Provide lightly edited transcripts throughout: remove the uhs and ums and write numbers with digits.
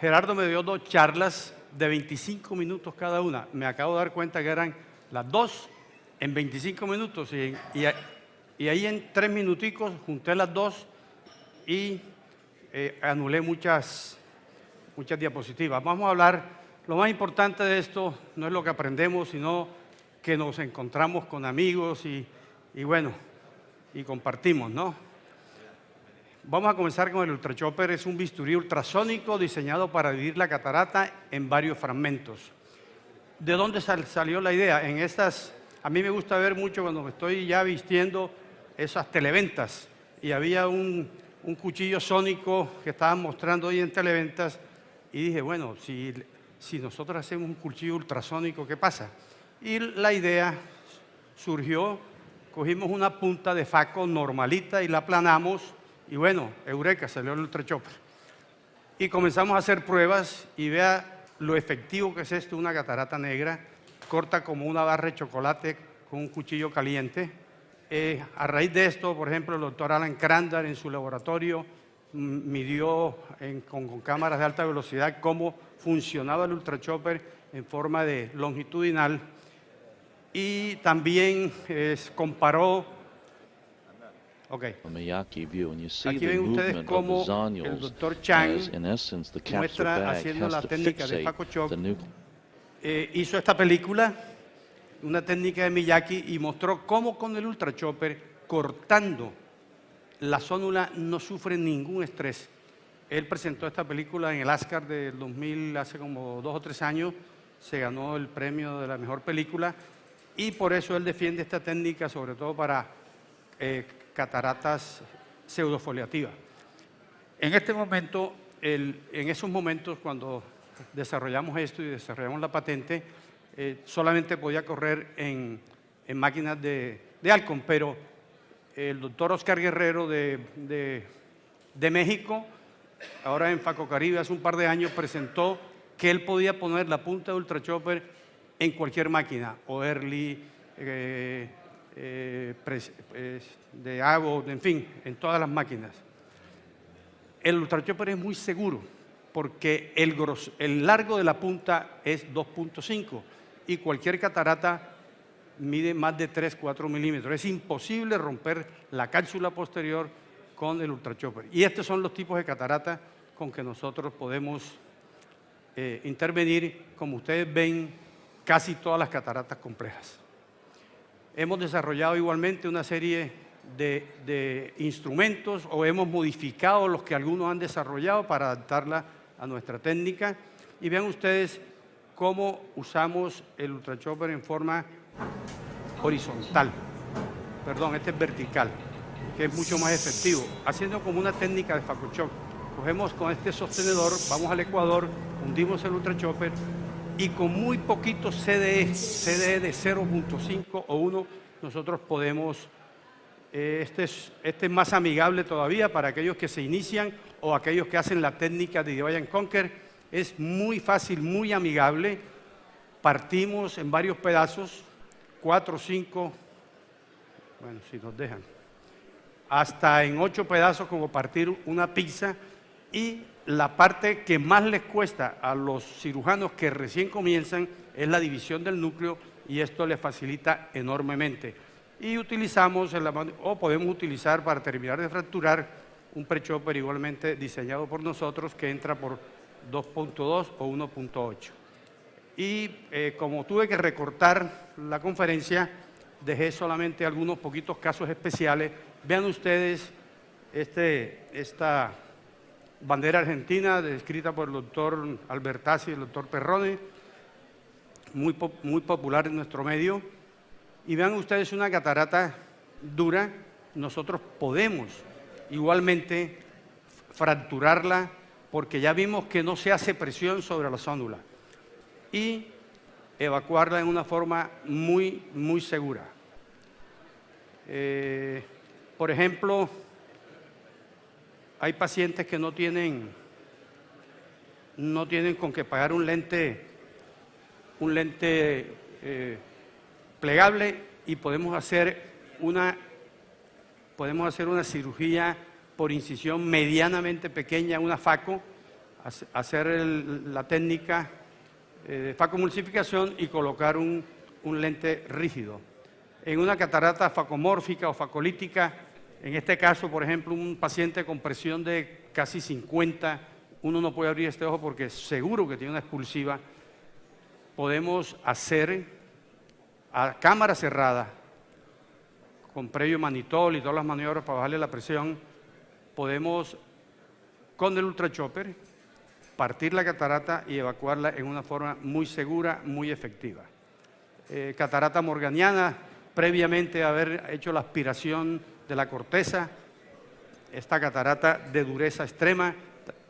Gerardo me dio 2 charlas de 25 minutos cada una. Me acabo de dar cuenta que eran las 2 en 25 minutos y ahí en 3 minuticos junté las 2 y anulé muchas diapositivas. Vamos a hablar, lo más importante de esto no es lo que aprendemos, sino que nos encontramos con amigos y bueno, y compartimos, ¿no? Vamos a comenzar con el Ultra Chopper. Es un bisturí ultrasónico diseñado para dividir la catarata en varios fragmentos. ¿De dónde salió la idea? A mí me gusta ver mucho cuando me estoy ya vistiendo esas televentas y había un cuchillo sónico que estaban mostrando hoy en televentas y dije, bueno, si nosotros hacemos un cuchillo ultrasónico, ¿qué pasa? Y la idea surgió, cogimos una punta de faco normalita y la aplanamos y bueno, eureka, salió el Ultra Chopper. Y comenzamos a hacer pruebas y vea lo efectivo que es esto, una catarata negra, corta como una barra de chocolate con un cuchillo caliente. A raíz de esto, por ejemplo, el doctor Alan Crandall en su laboratorio midió con cámaras de alta velocidad cómo funcionaba el Ultra Chopper en forma de longitudinal y también comparó. Okay. Aquí ven ustedes cómo el doctor Chang muestra haciendo la técnica de Faco Chop. Hizo esta película, una técnica de Miyake, y mostró cómo con el Ultra Chopper, cortando la zónula, no sufre ningún estrés. Él presentó esta película en el Oscar del 2000, hace como 2 o 3 años, se ganó el premio de la mejor película y por eso él defiende esta técnica, sobre todo para cataratas pseudofoliativas. En este momento, en esos momentos, cuando desarrollamos esto y desarrollamos la patente, solamente podía correr en máquinas de Alcon, pero el doctor Oscar Guerrero de México, ahora en Faco Caribe, hace un par de años, presentó que él podía poner la punta de Ultra Chopper en cualquier máquina, o Early, de Abbott, en fin, en todas las máquinas. El Ultra Chopper es muy seguro porque el largo de la punta es 2.5 y cualquier catarata mide más de 3-4 milímetros. Es imposible romper la cápsula posterior con el Ultra Chopper. Y estos son los tipos de catarata con que nosotros podemos intervenir, como ustedes ven, casi todas las cataratas complejas. Hemos desarrollado igualmente una serie de instrumentos o hemos modificado los que algunos han desarrollado para adaptarla a nuestra técnica. Y vean ustedes cómo usamos el Ultra Chopper en forma horizontal. Perdón, este es vertical, que es mucho más efectivo, haciendo como una técnica de Faco Chop. Cogemos con este sostenedor, vamos al ecuador, hundimos el Ultra Chopper y con muy poquito CDE de 0.5 o 1, nosotros podemos, este es más amigable todavía para aquellos que se inician o aquellos que hacen la técnica de Divide and Conquer. Es muy fácil, muy amigable. Partimos en varios pedazos, 4, 5, bueno, si nos dejan, hasta en 8 pedazos, como partir una pizza. Y la parte que más les cuesta a los cirujanos que recién comienzan es la división del núcleo y esto les facilita enormemente. Y utilizamos, o podemos utilizar para terminar de fracturar, un pre-chopper igualmente diseñado por nosotros que entra por 2.2 o 1.8. Y como tuve que recortar la conferencia, dejé solamente algunos poquitos casos especiales. Vean ustedes esta bandera argentina descrita por el doctor Albertazzi y el doctor Perrone, muy popular en nuestro medio. Y vean ustedes una catarata dura. Nosotros podemos igualmente fracturarla porque ya vimos que no se hace presión sobre la zónula y evacuarla en una forma muy, muy segura. Por ejemplo, hay pacientes que no tienen con qué pagar un lente plegable y podemos hacer una cirugía por incisión medianamente pequeña, una Faco, hacer la técnica de facomulsificación y colocar un lente rígido. En una catarata facomórfica o facolítica, en este caso, por ejemplo, un paciente con presión de casi 50, uno no puede abrir este ojo porque seguro que tiene una expulsiva. Podemos hacer a cámara cerrada, con previo manitol y todas las maniobras para bajarle la presión, podemos con el ultrachopper partir la catarata y evacuarla en una forma muy segura, muy efectiva. Catarata morganiana, previamente a haber hecho la aspiración de la corteza, esta catarata de dureza extrema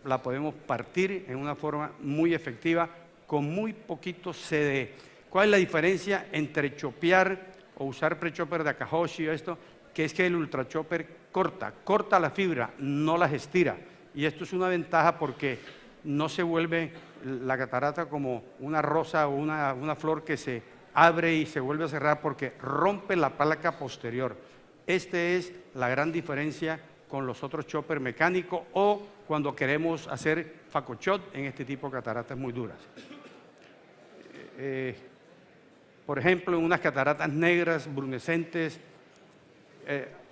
la podemos partir en una forma muy efectiva con muy poquito CDE. ¿Cuál es la diferencia entre chopear o usar prechopper de Akahoshi o esto? Que es que el ultrachopper corta la fibra, no las estira. Y esto es una ventaja porque no se vuelve la catarata como una rosa o una flor que se abre y se vuelve a cerrar porque rompe la placa posterior. Esta es la gran diferencia con los otros choppers mecánicos o cuando queremos hacer facoshot en este tipo de cataratas muy duras. Por ejemplo, en unas cataratas negras, brunescentes,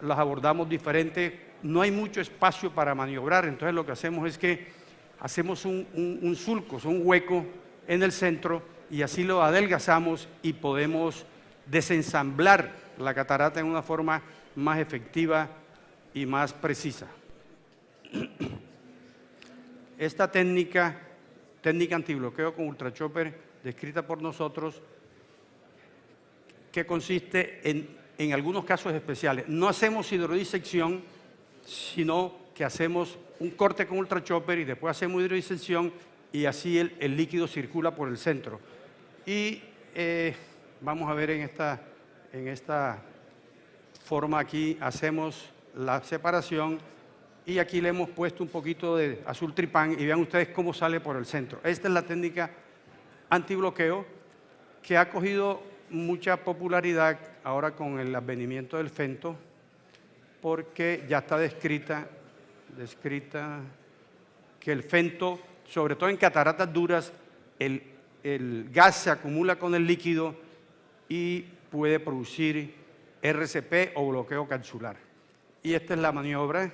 las abordamos diferente. No hay mucho espacio para maniobrar, entonces lo que hacemos es que hacemos un sulco, un hueco en el centro y así lo adelgazamos y podemos desensamblar la catarata en una forma más efectiva y más precisa. Esta técnica antibloqueo con ultrachopper descrita por nosotros, que consiste en algunos casos especiales. No hacemos hidrodisección, sino que hacemos un corte con ultrachopper y después hacemos hidrodisección y así el líquido circula por el centro. Y vamos a ver en esta forma aquí hacemos la separación y aquí le hemos puesto un poquito de azul tripán y vean ustedes cómo sale por el centro. Esta es la técnica antibloqueo que ha cogido mucha popularidad ahora con el advenimiento del fento porque ya está descrita que el fento, sobre todo en cataratas duras, el gas se acumula con el líquido y puede producir RCP o bloqueo capsular. Y esta es la maniobra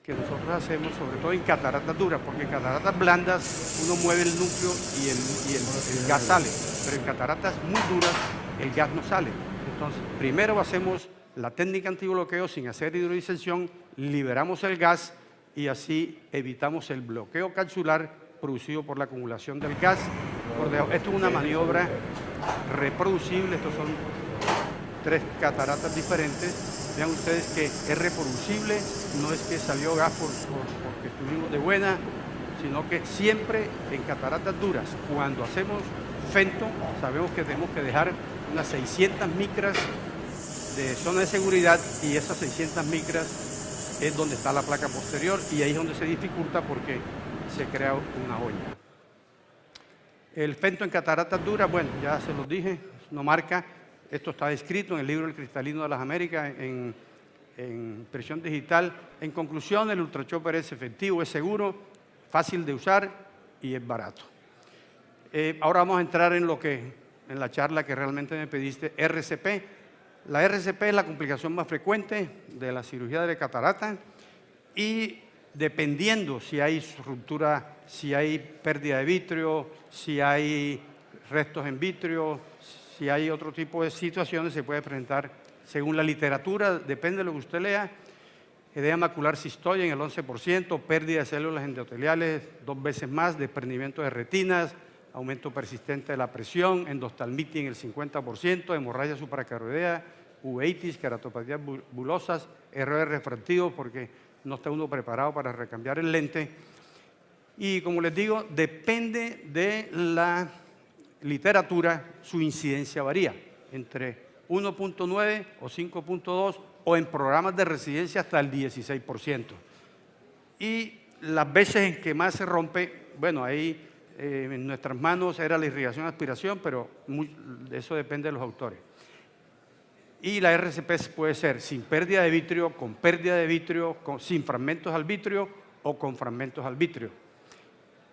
que nosotros hacemos, sobre todo en cataratas duras, porque en cataratas blandas uno mueve el núcleo y el gas sale, pero en cataratas muy duras el gas no sale. Entonces, primero hacemos la técnica antibloqueo sin hacer hidrodisección, liberamos el gas y así evitamos el bloqueo capsular producido por la acumulación del gas por debajo. Esto es una maniobra reproducible, estos son 3 cataratas diferentes. Vean ustedes que es reproducible, no es que salió gas porque estuvimos de buena, sino que siempre en cataratas duras, cuando hacemos fento, sabemos que tenemos que dejar unas 600 micras de zona de seguridad y esas 600 micras es donde está la placa posterior y ahí es donde se dificulta porque se crea una olla. El fento en cataratas duras, bueno, ya se los dije, no marca. Esto está descrito en el libro El Cristalino de las Américas en impresión digital. En conclusión, el ultrachopper es efectivo, es seguro, fácil de usar y es barato. Ahora vamos a entrar en la charla que realmente me pediste, RCP. La RCP es la complicación más frecuente de la cirugía de catarata y dependiendo si hay ruptura, si hay pérdida de vitrio, si hay restos en vitrio, si hay otro tipo de situaciones, se puede presentar según la literatura, depende de lo que usted lea, edema macular cistoide en el 11%, pérdida de células endoteliales 2 veces más, desprendimiento de retinas, aumento persistente de la presión, endoftalmitis en el 50%, hemorragia supracarioidea, uveitis, queratopatías bulosas, errores refractivos porque no está uno preparado para recambiar el lente. Y como les digo, depende de la literatura, su incidencia varía entre 1.9 o 5.2 o en programas de residencia hasta el 16%. Y las veces en que más se rompe, bueno, ahí en nuestras manos era la irrigación y aspiración, pero eso depende de los autores. Y la RCP puede ser sin pérdida de vitrio, con pérdida de vitrio, sin fragmentos al vitrio o con fragmentos al vitrio.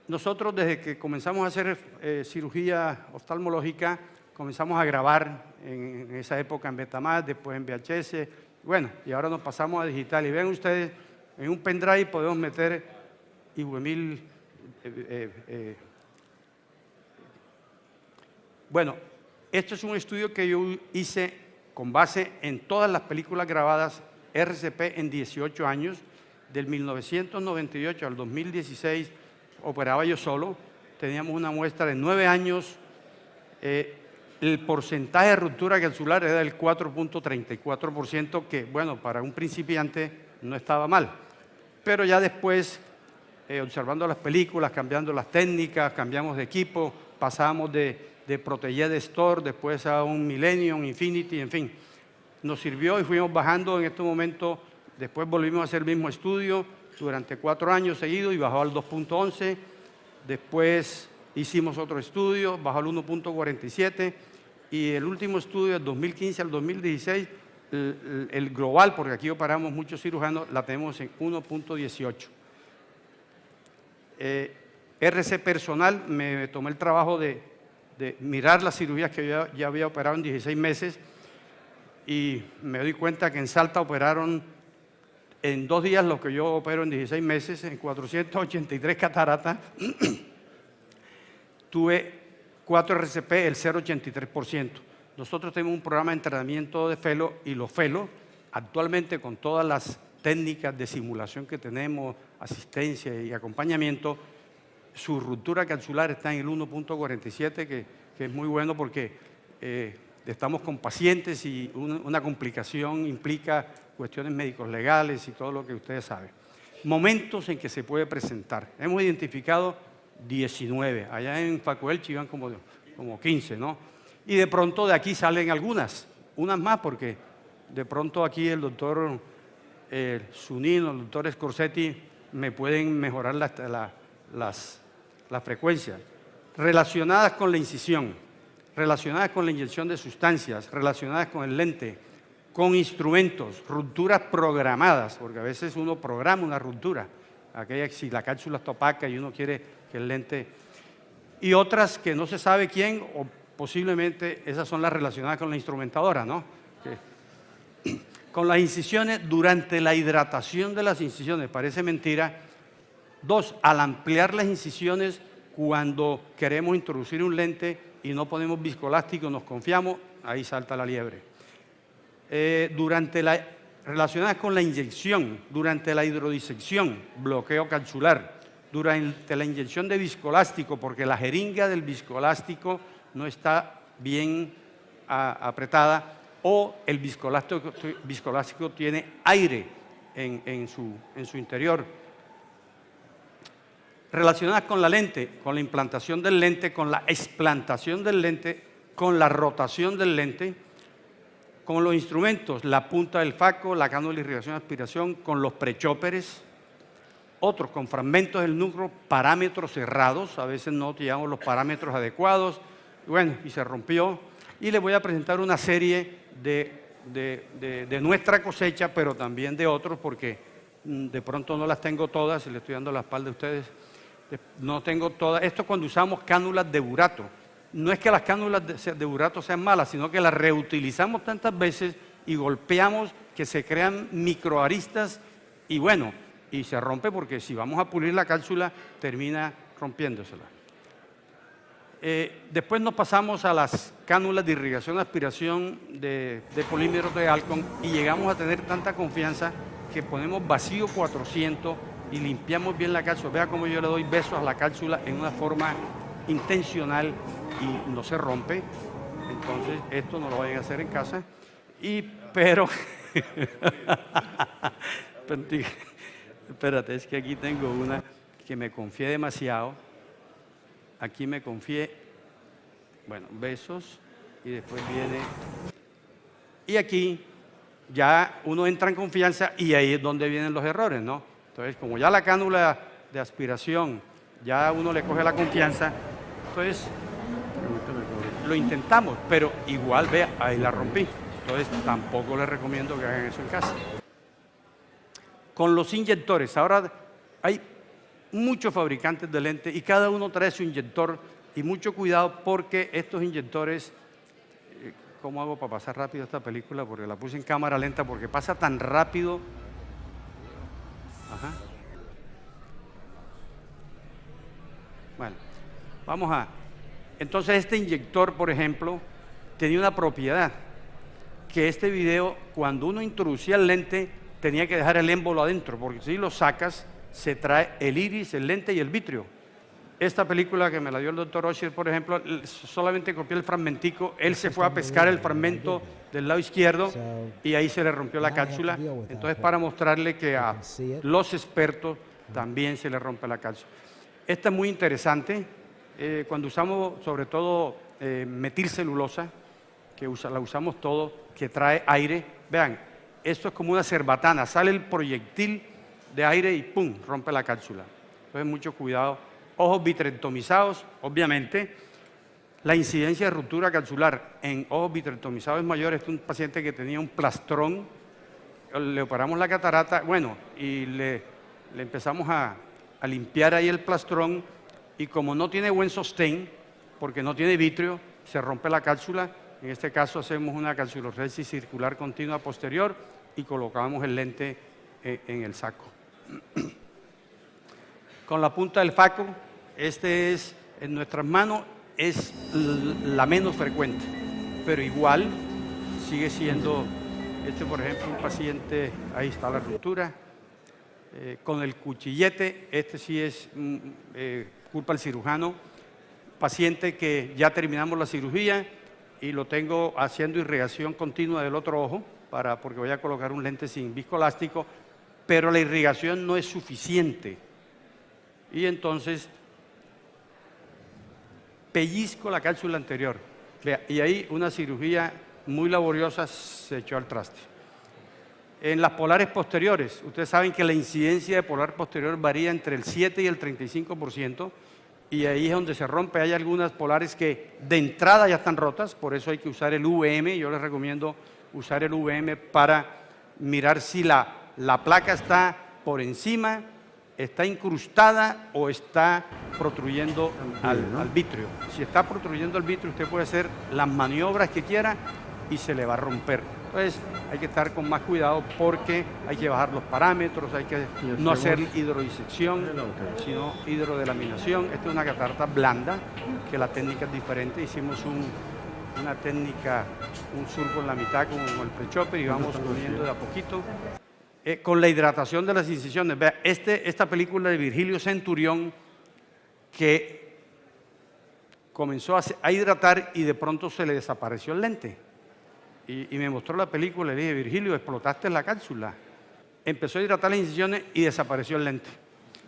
nosotros desde que comenzamos a hacer cirugía oftalmológica, comenzamos a grabar en esa época en Betamax, después en VHS, bueno, y ahora nos pasamos a digital. Y ven ustedes, en un pendrive podemos meter mil. Bueno, esto es un estudio que yo hice con base en todas las películas grabadas RCP en 18 años, del 1998 al 2016, operaba yo solo, teníamos una muestra de 9 años, el porcentaje de ruptura capsular era del 4.34%, que bueno, para un principiante no estaba mal, pero ya después, observando las películas, cambiando las técnicas, cambiamos de equipo, pasábamos de Protégé de Store, después a un Millennium, Infinity, en fin, nos sirvió y fuimos bajando en este momento. Después volvimos a hacer el mismo estudio durante 4 años seguidos y bajó al 2.11. Después hicimos otro estudio, bajó al 1.47. Y el último estudio, del 2015 al 2016, el global, porque aquí operamos muchos cirujanos, la tenemos en 1.18. RC personal, me tomé el trabajo de mirar las cirugías que yo ya había operado en 16 meses y me doy cuenta que en Salta operaron en 2 días lo que yo opero en 16 meses, en 483 cataratas. Tuve 4 RCP, el 0,83%. Nosotros tenemos un programa de entrenamiento de fellow y los fellows, actualmente con todas las técnicas de simulación que tenemos, asistencia y acompañamiento, su ruptura capsular está en el 1.47, que es muy bueno porque estamos con pacientes y una complicación implica cuestiones médicos legales y todo lo que ustedes saben. Momentos en que se puede presentar. Hemos identificado 19. Allá en Facuelchi iban como 15, ¿no? Y de pronto de aquí salen unas más, porque de pronto aquí el doctor Zunino, el doctor Scorsetti me pueden mejorar las frecuencias relacionadas con la incisión, relacionadas con la inyección de sustancias, relacionadas con el lente, con instrumentos, rupturas programadas, porque a veces uno programa una ruptura, aquella si la cápsula está opaca y uno quiere que el lente, y otras que no se sabe quién, o posiblemente esas son las relacionadas con la instrumentadora, ¿no? Con las incisiones, durante la hidratación de las incisiones, parece mentira. 2, al ampliar las incisiones, cuando queremos introducir un lente y no ponemos viscoelástico, nos confiamos, ahí salta la liebre. Relacionadas con la inyección, durante la hidrodisección, bloqueo capsular, durante la inyección de viscoelástico, porque la jeringa del viscoelástico no está bien apretada, o el viscoelástico tiene aire en su interior. Relacionadas con la lente, con la implantación del lente, con la explantación del lente, con la rotación del lente, con los instrumentos, la punta del faco, la cánula de irrigación y aspiración, con los prechóperes, otros con fragmentos del núcleo, parámetros cerrados, a veces no llevamos los parámetros adecuados, bueno, y se rompió. Y les voy a presentar una serie de nuestra cosecha, pero también de otros, porque de pronto no las tengo todas, y le estoy dando la espalda a ustedes. No tengo todas. Esto cuando usamos cánulas de burato. No es que las cánulas de burato sean malas, sino que las reutilizamos tantas veces y golpeamos que se crean microaristas y bueno, y se rompe porque si vamos a pulir la cápsula termina rompiéndosela. Después nos pasamos a las cánulas de irrigación y aspiración de polímeros de Alcon y llegamos a tener tanta confianza que ponemos vacío 400 y limpiamos bien la cápsula. Vea cómo yo le doy besos a la cápsula en una forma intencional y no se rompe. Entonces esto no lo vayan a hacer en casa. Pero espérate, es que aquí tengo una que me confié demasiado. Aquí me confié, bueno, besos y después viene. Y aquí ya uno entra en confianza y ahí es donde vienen los errores, ¿no? Entonces, como ya la cánula de aspiración, ya uno le coge la confianza, entonces lo intentamos, pero igual, vea, ahí la rompí. Entonces, tampoco les recomiendo que hagan eso en casa. Con los inyectores, ahora hay muchos fabricantes de lentes y cada uno trae su inyector y mucho cuidado porque estos inyectores, ¿cómo hago para pasar rápido esta película? Porque la puse en cámara lenta porque pasa tan rápido. Ajá. Bueno, vamos a... Entonces este inyector, por ejemplo, tenía una propiedad, que este video, cuando uno introducía el lente, tenía que dejar el émbolo adentro, porque si lo sacas, se trae el iris, el lente y el vitrio. Esta película que me la dio el doctor Osher, por ejemplo, solamente copié el fragmentico, él se fue a pescar el fragmento del lado izquierdo y ahí se le rompió la cápsula. Entonces, para mostrarle que a los expertos también se le rompe la cápsula. Esta es muy interesante, cuando usamos sobre todo metilcelulosa, que la usamos todo, que trae aire. Vean, esto es como una cerbatana, sale el proyectil de aire y ¡pum!, rompe la cápsula. Entonces, mucho cuidado. Ojos vitrectomizados, obviamente. La incidencia de ruptura capsular en ojos vitrectomizados es mayor. Este es un paciente que tenía un plastrón, le operamos la catarata, bueno, y le empezamos a limpiar ahí el plastrón, y como no tiene buen sostén, porque no tiene vitrio, se rompe la cápsula. En este caso hacemos una capsulorrexis circular continua posterior y colocamos el lente en el saco. Con la punta del faco, este es en nuestras manos, es la menos frecuente, pero igual sigue siendo, por ejemplo, un paciente, ahí está la ruptura, con el cuchillete, este sí es culpa del cirujano, paciente que ya terminamos la cirugía y lo tengo haciendo irrigación continua del otro ojo, porque voy a colocar un lente sin viscoelástico, pero la irrigación no es suficiente. Y entonces pellizco la cápsula anterior. Y ahí una cirugía muy laboriosa se echó al traste. En las polares posteriores, ustedes saben que la incidencia de polar posterior varía entre el 7 y el 35%, y ahí es donde se rompe. Hay algunas polares que de entrada ya están rotas, por eso hay que usar el VM. Yo les recomiendo usar el VM para mirar si la placa está por encima, está incrustada o está protruyendo al vitrio. Si está protruyendo al vitrio, usted puede hacer las maniobras que quiera y se le va a romper. Entonces hay que estar con más cuidado porque hay que bajar los parámetros, hay que no hacer hidrodisección, sino hidrodelaminación. Esta es una catarata blanda, que la técnica es diferente. Hicimos una técnica, un surco en la mitad con el pre-chopper y vamos poniendo de a poquito. Con la hidratación de las incisiones. Vea, esta película de Virgilio Centurión, que comenzó a hidratar y de pronto se le desapareció el lente. Y me mostró la película y le dije, Virgilio, explotaste la cápsula. Empezó a hidratar las incisiones y desapareció el lente.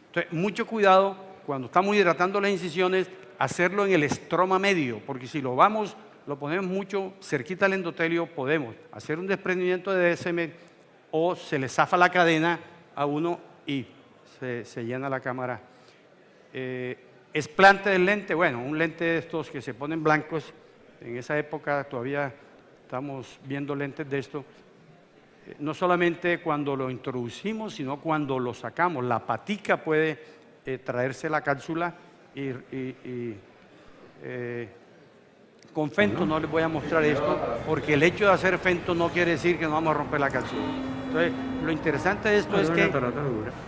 Entonces, mucho cuidado cuando estamos hidratando las incisiones, hacerlo en el estroma medio, porque si lo ponemos mucho cerquita al endotelio, podemos hacer un desprendimiento de DSM o se le zafa la cadena a uno y se llena la cámara. Explante del lente, bueno, un lente de estos que se ponen blancos, en esa época todavía estamos viendo lentes de esto, no solamente cuando lo introducimos, sino cuando lo sacamos. La patica puede traerse la cápsula con fento no les voy a mostrar esto, porque el hecho de hacer fento no quiere decir que no vamos a romper la cápsula. Entonces, lo interesante de esto es que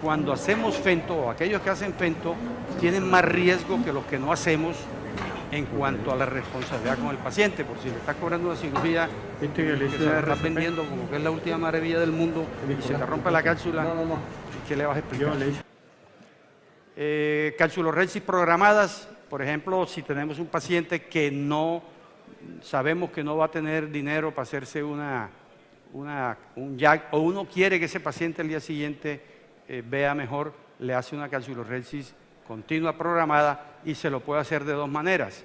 cuando hacemos fento, o aquellos que hacen fento, tienen más riesgo que los que no hacemos en cuanto a la responsabilidad con el paciente. Por si le estás cobrando una cirugía que se la estás vendiendo como que es la última maravilla del mundo y se te rompe la cápsula, ¿qué le vas a explicar? Capsulorrexis programadas, por ejemplo, si tenemos un paciente que no sabemos que no va a tener dinero para hacerse un jack, o uno quiere que ese paciente el día siguiente vea mejor, le hace una capsulorrexis continua programada y se lo puede hacer de dos maneras,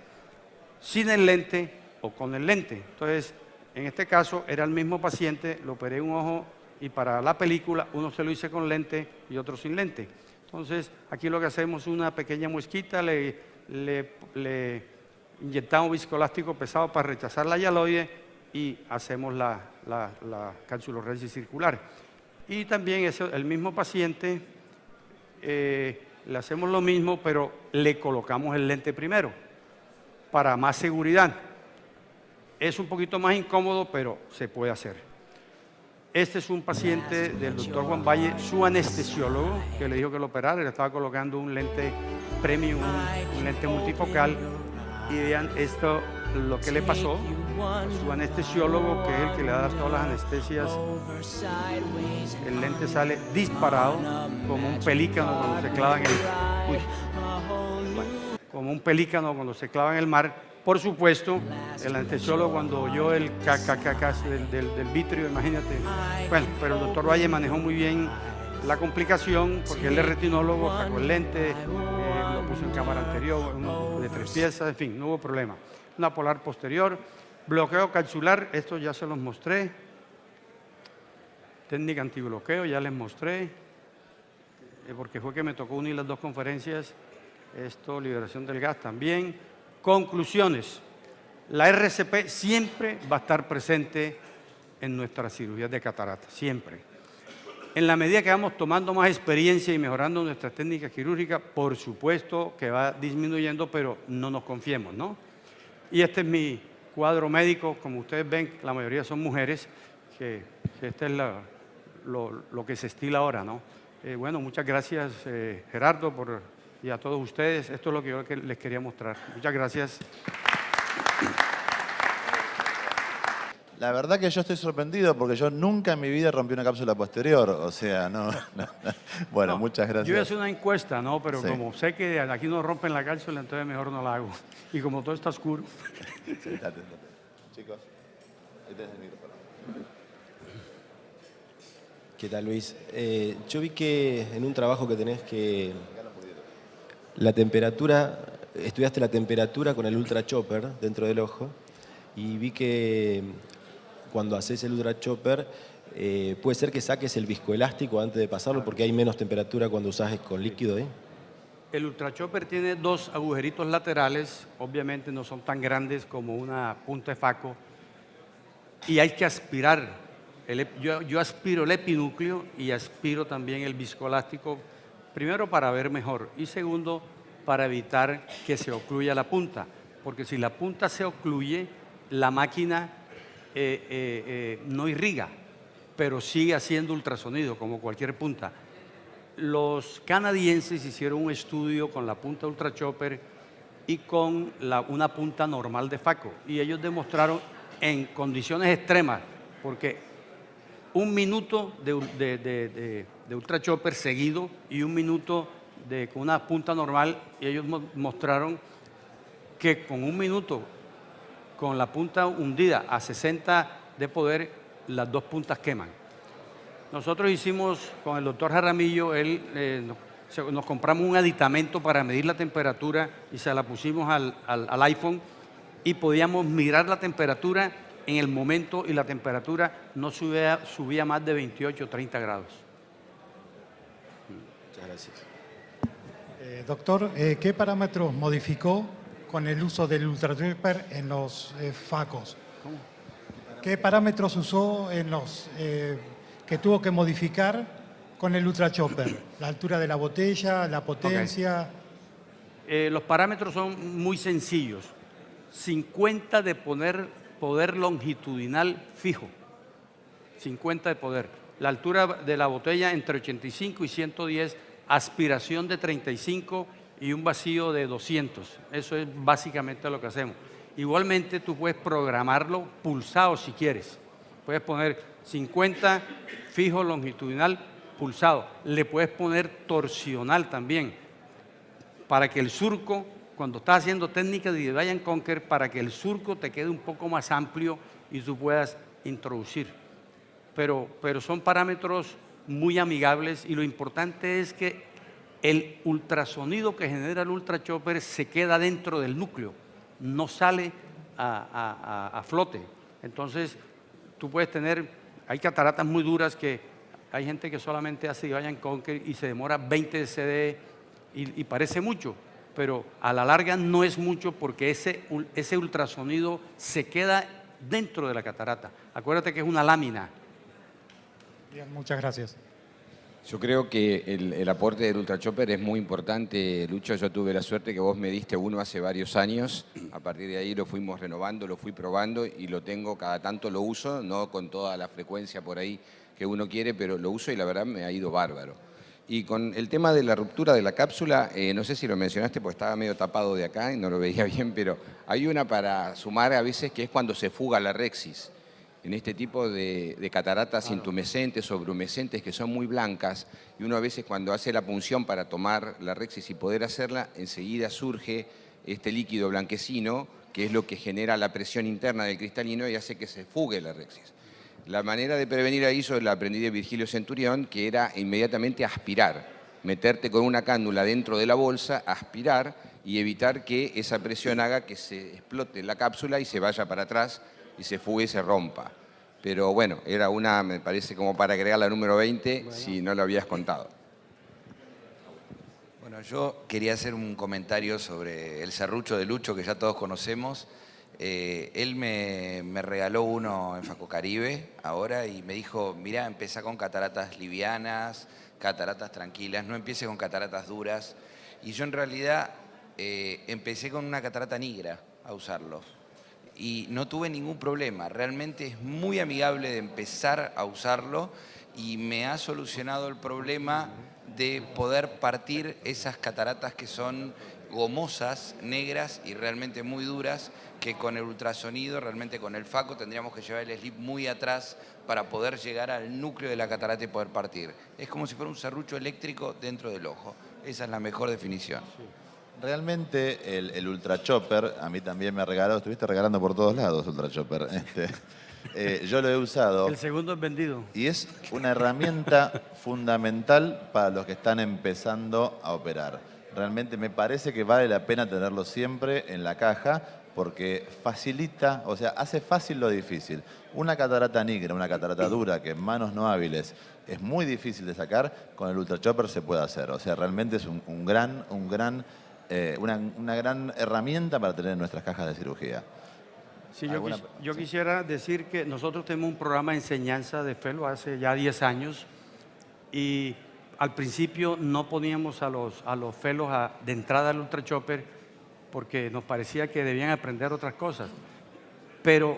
sin el lente o con el lente. Entonces, en este caso era el mismo paciente, lo operé un ojo y para la película uno se lo hice con lente y otro sin lente. Entonces, aquí lo que hacemos es una pequeña muesquita, le inyectamos viscoelástico pesado para rechazar la hialoide y hacemos la capsulorrexis circular. Y también el mismo paciente le hacemos lo mismo, pero le colocamos el lente primero, para más seguridad. Es un poquito más incómodo, pero se puede hacer. Este es un paciente del doctor Juan Valle, su anestesiólogo, que le dijo que lo operara, le estaba colocando un lente premium, un lente multifocal, y vean esto, lo que le pasó. Su anestesiólogo, que es el que le da todas las anestesias, el lente sale disparado como un pelícano cuando se clava en el, como un pelícano cuando se clava en el mar. Por supuesto, el anestesiólogo cuando oyó el caca del vitrio, imagínate. Bueno, pero el doctor Valle manejó muy bien la complicación porque él es retinólogo, sacó el lente, lo puso en cámara anterior, de 3 piezas, en fin, no hubo problema. Una polar posterior, bloqueo capsular, esto ya se los mostré. Técnica antibloqueo, ya les mostré, porque fue que me tocó unir las 2 conferencias. Esto, liberación del gas también. Conclusiones. La RCP siempre va a estar presente en nuestras cirugías de catarata, siempre. En la medida que vamos tomando más experiencia y mejorando nuestras técnicas quirúrgicas, por supuesto que va disminuyendo, pero no nos confiemos, ¿no? Y este es mi cuadro médico. Como ustedes ven, la mayoría son mujeres, que este es lo que se estila ahora, ¿no? Bueno, muchas gracias, Gerardo, y a todos ustedes. Esto es lo que yo les quería mostrar. Muchas gracias. La verdad que yo estoy sorprendido porque yo nunca en mi vida rompí una cápsula posterior. O sea, no. Bueno, muchas gracias. Yo voy a hacer una encuesta, ¿no? Pero sí, como sé que aquí no rompen la cápsula, entonces mejor no la hago. Y como todo está oscuro. Sí, date. Chicos, ahí tenés el micrófono. ¿Qué tal, Luis? Yo vi que en un trabajo que tenés que la temperatura, estudiaste la temperatura con el Ultra Chopper dentro del ojo y vi que cuando haces el Ultra Chopper puede ser que saques el viscoelástico antes de pasarlo porque hay menos temperatura cuando usas con líquido, ¿eh? El Ultra Chopper tiene 2 agujeritos laterales, obviamente no son tan grandes como una punta de faco, y hay que aspirar. Yo aspiro el epinúcleo y aspiro también el viscoelástico, primero para ver mejor y segundo para evitar que se ocluya la punta, porque si la punta se ocluye, la máquina no irriga, pero sigue haciendo ultrasonido como cualquier punta. Los canadienses hicieron un estudio con la punta Ultra Chopper y con una punta normal de faco, y ellos demostraron en condiciones extremas, porque 1 minuto de Ultra Chopper seguido y 1 minuto con una punta normal, y ellos mostraron que con 1 minuto con la punta hundida a 60 de poder, las 2 puntas queman. Nosotros hicimos con el doctor Jaramillo, nos compramos un aditamento para medir la temperatura y se la pusimos al iPhone y podíamos mirar la temperatura en el momento y la temperatura no subía más de 28 o 30 grados. Muchas gracias. Doctor, ¿qué parámetros modificó con el uso del Ultra Chopper en los facos? ¿Cómo? ¿Qué parámetros usó en los que tuvo que modificar con el Ultra Chopper? La altura de la botella, la potencia. Okay. Los parámetros son muy sencillos. 50 de poder longitudinal fijo. 50 de poder. La altura de la botella entre 85 y 110, aspiración de 35 y un vacío de 200. Eso es básicamente lo que hacemos. Igualmente tú puedes programarlo pulsado si quieres. Puedes poner 50 fijo longitudinal pulsado. Le puedes poner torsional también para que el surco, cuando estás haciendo técnica de divide and conquer, para que el surco te quede un poco más amplio y tú puedas introducir. Pero son parámetros muy amigables y lo importante es que el ultrasonido que genera el Ultra Chopper se queda dentro del núcleo, no sale a flote. Entonces, tú puedes tener, hay cataratas muy duras que hay gente que solamente hace divide and conquer y se demora 20 CD y parece mucho, pero a la larga no es mucho porque ese ultrasonido se queda dentro de la catarata. Acuérdate que es una lámina. Bien, muchas gracias. Yo creo que el aporte del Ultra Chopper es muy importante, Lucho. Yo tuve la suerte que vos me diste uno hace varios años. A partir de ahí lo fuimos renovando, lo fui probando y lo tengo, cada tanto lo uso, no con toda la frecuencia por ahí que uno quiere, pero lo uso y la verdad me ha ido bárbaro. Y con el tema de la ruptura de la cápsula, no sé si lo mencionaste porque estaba medio tapado de acá y no lo veía bien, pero hay una para sumar a veces que es cuando se fuga la rexis. En este tipo de cataratas intumescentes o brumescentes que son muy blancas, y uno a veces cuando hace la punción para tomar la rexis y poder hacerla, enseguida surge este líquido blanquecino, que es lo que genera la presión interna del cristalino y hace que se fugue la rexis. La manera de prevenir a eso la aprendí de Virgilio Centurión, que era inmediatamente aspirar, meterte con una cánula dentro de la bolsa, aspirar y evitar que esa presión haga que se explote la cápsula y se vaya para atrás y se fugue y se rompa. Pero bueno, era una, me parece, como para agregar la número 20, si no lo habías contado. Bueno, yo quería hacer un comentario sobre el serrucho de Lucho, que ya todos conocemos. Él me regaló uno en Facocaribe ahora y me dijo, mirá, empezá con cataratas livianas, cataratas tranquilas, no empieces con cataratas duras. Y yo en realidad empecé con una catarata negra a usarlo. Y no tuve ningún problema, realmente es muy amigable de empezar a usarlo y me ha solucionado el problema de poder partir esas cataratas que son gomosas, negras y realmente muy duras, que con el ultrasonido, realmente con el Faco, tendríamos que llevar el slip muy atrás para poder llegar al núcleo de la catarata y poder partir. Es como si fuera un serrucho eléctrico dentro del ojo. Esa es la mejor definición. Realmente el Ultra Chopper, a mí también me regaló, estuviste regalando por todos lados Ultra Chopper. Yo lo he usado. El segundo es vendido. Y es una herramienta fundamental para los que están empezando a operar. Realmente me parece que vale la pena tenerlo siempre en la caja porque facilita, o sea, hace fácil lo difícil. Una catarata negra, una catarata dura que en manos no hábiles es muy difícil de sacar, con el Ultra Chopper se puede hacer. O sea, realmente es una gran herramienta para tener en nuestras cajas de cirugía. Sí, yo quisiera decir que nosotros tenemos un programa de enseñanza de Fellow hace ya 10 años y al principio no poníamos a los Fellows de entrada al Ultra Chopper porque nos parecía que debían aprender otras cosas. Pero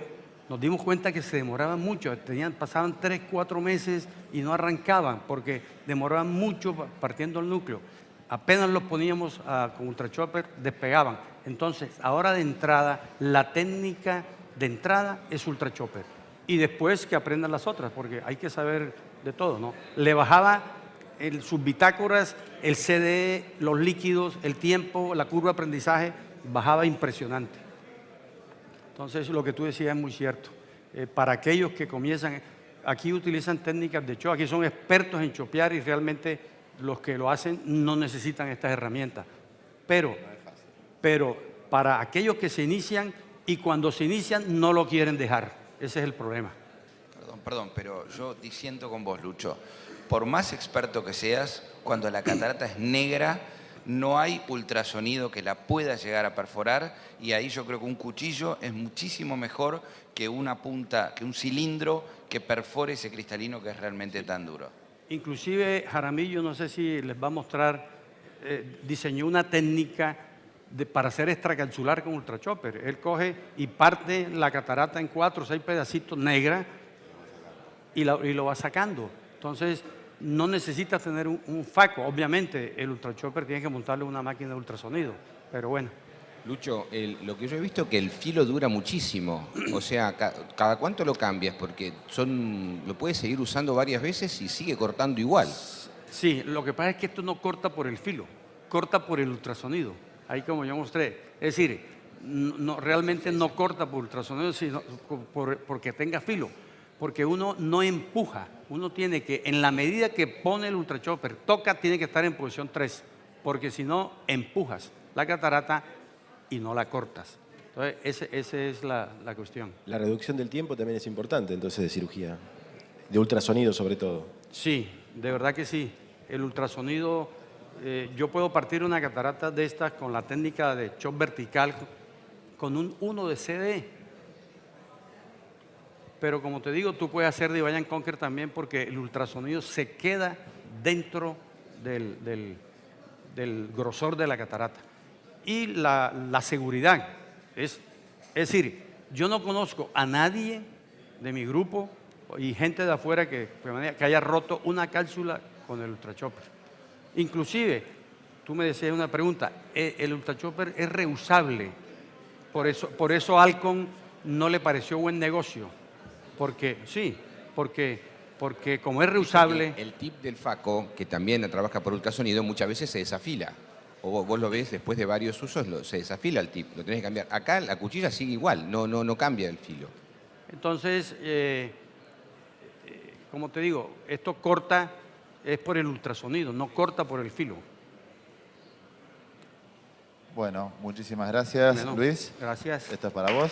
nos dimos cuenta que se demoraban mucho, pasaban 3, 4 meses y no arrancaban porque demoraban mucho partiendo el núcleo. Apenas los poníamos con Ultra Chopper, despegaban. Entonces, ahora de entrada, la técnica de entrada es Ultra Chopper. Y después que aprendan las otras, porque hay que saber de todo, ¿no? Le bajaba sus bitácoras, el CDE, los líquidos, el tiempo, la curva de aprendizaje, bajaba impresionante. Entonces, lo que tú decías es muy cierto. Para aquellos que comienzan, aquí utilizan técnicas de chop, aquí son expertos en chopear y realmente los que lo hacen no necesitan estas herramientas. Pero para aquellos que se inician y cuando se inician no lo quieren dejar. Ese es el problema. Perdón, pero yo disiento con vos, Lucho. Por más experto que seas, cuando la catarata es negra, no hay ultrasonido que la pueda llegar a perforar y ahí yo creo que un cuchillo es muchísimo mejor que una punta, que un cilindro que perfore ese cristalino que es realmente tan duro. Inclusive Jaramillo, no sé si les va a mostrar, diseñó una técnica para hacer extracapsular con Ultra Chopper. Él coge y parte la catarata en 4 o 6 pedacitos negra y lo va sacando. Entonces, no necesitas tener un Faco. Obviamente, el Ultra Chopper tiene que montarle una máquina de ultrasonido, pero bueno. Lucho, lo que yo he visto es que el filo dura muchísimo. O sea, ¿cada cuánto lo cambias? Porque lo puedes seguir usando varias veces y sigue cortando igual. Sí, lo que pasa es que esto no corta por el filo, corta por el ultrasonido. Ahí como yo mostré. Es decir, realmente no corta por ultrasonido, sino porque tenga filo. Porque uno no empuja, uno tiene que, en la medida que pone el Ultra Chopper, toca, tiene que estar en posición 3, porque si no, empujas la catarata y no la cortas. Entonces, esa es la cuestión. La reducción del tiempo también es importante, entonces, de cirugía, de ultrasonido sobre todo. Sí, de verdad que sí. El ultrasonido, yo puedo partir una catarata de estas con la técnica de chop vertical, con un 1 de CDE. Pero como te digo, tú puedes hacer Divide and Conquer también porque el ultrasonido se queda dentro del grosor de la catarata. Y la seguridad. Es decir, yo no conozco a nadie de mi grupo y gente de afuera que haya roto una cápsula con el Ultra Chopper. Inclusive, tú me decías una pregunta, el Ultra Chopper es reusable. Por eso Alcon no le pareció buen negocio. Porque como es reusable... El tip del Faco, que también trabaja por ultrasonido, muchas veces se desafila. O vos lo ves después de varios usos, se desafila el tip, lo tenés que cambiar. Acá la cuchilla sigue igual, no cambia el filo. Entonces, como te digo, esto corta, es por el ultrasonido, no corta por el filo. Bueno, muchísimas gracias, Bueno, Luis. gracias. Esto es para vos.